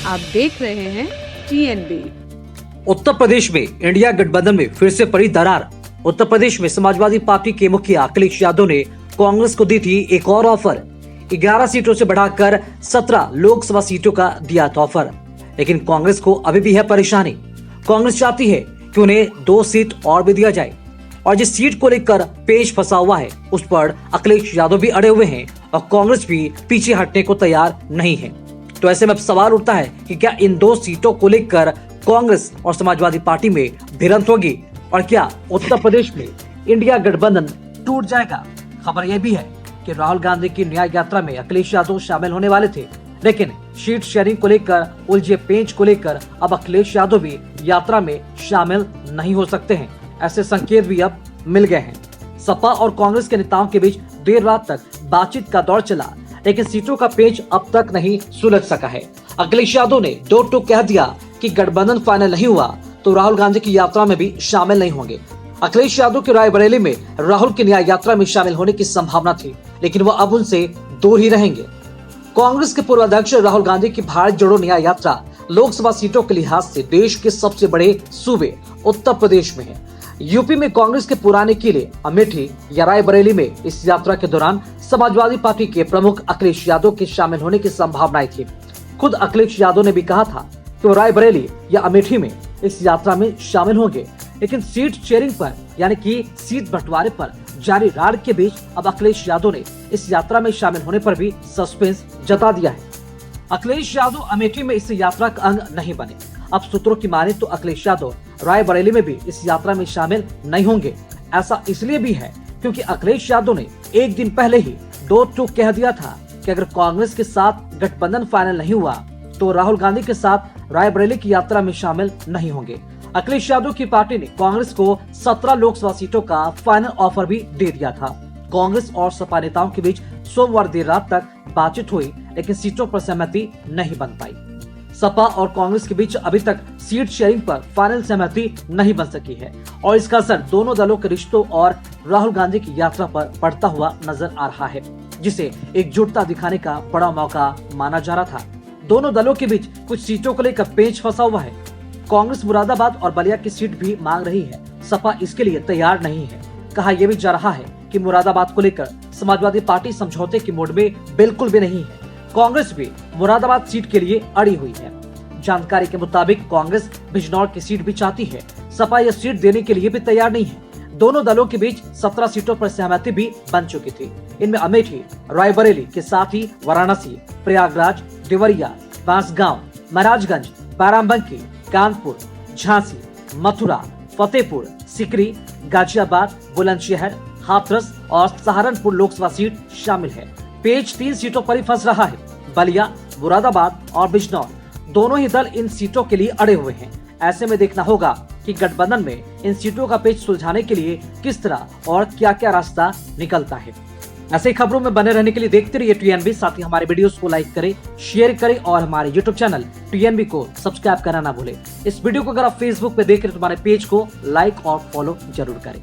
आप देख रहे हैं TNB। उत्तर प्रदेश में इंडिया गठबंधन में फिर से पड़ी दरार। उत्तर प्रदेश में समाजवादी पार्टी के मुखिया अखिलेश यादव ने कांग्रेस को दी थी एक और ऑफर। 11 सीटों से बढ़ाकर 17 लोकसभा सीटों का दिया था ऑफर, लेकिन कांग्रेस को अभी भी है परेशानी। कांग्रेस चाहती है कि उन्हें 2 सीट और भी दिया जाए, और जिस सीट को लेकर पेच फंसा हुआ है उस पर अखिलेश यादव भी अड़े हुए हैं और कांग्रेस भी पीछे हटने को तैयार नहीं है। तो ऐसे में अब सवाल उठता है कि क्या इन 2 सीटों को लेकर कांग्रेस और समाजवादी पार्टी में भिड़ंत होगी, और क्या उत्तर प्रदेश में इंडिया गठबंधन टूट जाएगा। खबर यह भी है कि राहुल गांधी की न्याय यात्रा में अखिलेश यादव शामिल होने वाले थे, लेकिन सीट शेयरिंग को लेकर उलझे पेंच को लेकर अब अखिलेश यादव भी यात्रा में शामिल नहीं हो सकते हैं। ऐसे संकेत भी अब मिल गए हैं। सपा और कांग्रेस के नेताओं के बीच देर रात तक बातचीत का दौर चला, लेकिन सीटों का पेच अब तक नहीं सुलझ सका है। अखिलेश यादव ने दो टूक कह दिया कि गठबंधन फाइनल नहीं हुआ तो राहुल गांधी की यात्रा में भी शामिल नहीं होंगे। अखिलेश यादव की रायबरेली में राहुल की न्याय यात्रा में शामिल होने की संभावना थी, लेकिन वह अब उनसे दूर ही रहेंगे। कांग्रेस के पूर्व अध्यक्ष राहुल गांधी की भारत जोड़ो न्याय यात्रा लोकसभा सीटों के लिहाज से देश के सबसे बड़े सूबे उत्तर प्रदेश में है। यूपी में कांग्रेस के पुराने किले अमेठी या रायबरेली में इस यात्रा के दौरान समाजवादी पार्टी के प्रमुख अखिलेश यादव के शामिल होने की संभावनाएं थी। खुद अखिलेश यादव ने भी कहा था कि वो रायबरेली या अमेठी में इस यात्रा में शामिल होंगे, लेकिन सीट शेयरिंग पर यानी कि सीट बंटवारे पर जारी रार के बीच अब अखिलेश यादव ने इस यात्रा में शामिल होने पर भी सस्पेंस जता दिया है। अखिलेश यादव अमेठी में इस यात्रा का अंग नहीं बने। अब सूत्रों की माने तो अखिलेश यादव रायबरेली में भी इस यात्रा में शामिल नहीं होंगे। ऐसा इसलिए भी है क्योंकि अखिलेश यादव ने एक दिन पहले ही दो टूक कह दिया था कि अगर कांग्रेस के साथ गठबंधन फाइनल नहीं हुआ तो राहुल गांधी के साथ रायबरेली की यात्रा में शामिल नहीं होंगे। अखिलेश यादव की पार्टी ने कांग्रेस को 17 लोकसभा सीटों का फाइनल ऑफर भी दे दिया था। कांग्रेस और सपा नेताओं के बीच सोमवार देर रात तक बातचीत हुई, लेकिन सीटों पर सहमति नहीं बन पाई। सपा और कांग्रेस के बीच अभी तक सीट शेयरिंग पर फाइनल सहमति नहीं बन सकी है, और इसका असर दोनों दलों के रिश्तों और राहुल गांधी की यात्रा पर पड़ता हुआ नजर आ रहा है, जिसे एकजुटता दिखाने का बड़ा मौका माना जा रहा था। दोनों दलों के बीच कुछ सीटों को लेकर पेच फंसा हुआ है। कांग्रेस मुरादाबाद और बलिया की सीट भी मांग रही है। सपा इसके लिए तैयार नहीं है। कहा यह भी जा रहा है कि मुरादाबाद को लेकर समाजवादी पार्टी समझौते की मूड में बिल्कुल भी नहीं है। कांग्रेस भी मुरादाबाद सीट के लिए अड़ी हुई है। जानकारी के मुताबिक कांग्रेस बिजनौर की सीट भी चाहती है। सपा यह सीट देने के लिए भी तैयार नहीं है। दोनों दलों के बीच 17 सीटों पर सहमति भी बन चुकी थी। इनमें अमेठी, रायबरेली के साथ ही वाराणसी, प्रयागराज, देवरिया, बांसगांव, महाराजगंज, बाराबंकी, कानपुर, झांसी, मथुरा, फतेहपुर सीकरी, गाजियाबाद, बुलंदशहर, हाथरस और सहारनपुर लोकसभा सीट शामिल है। पेच 3 सीटों पर ही फंस रहा है। बलिया, मुरादाबाद और बिजनौर दोनों ही दल इन सीटों के लिए अड़े हुए हैं। ऐसे में देखना होगा कि गठबंधन में इन सीटों का पेच सुलझाने के लिए किस तरह और क्या क्या रास्ता निकलता है। ऐसे खबरों में बने रहने के लिए देखते रहिए TNB। साथ ही हमारे वीडियोस को लाइक करें, शेयर करें और हमारे YouTube चैनल TNB को सब्सक्राइब करना ना भूलें। इस वीडियो को अगर आप Facebook पे देख रहे हैं तो हमारे पेज को लाइक और फॉलो जरूर करें।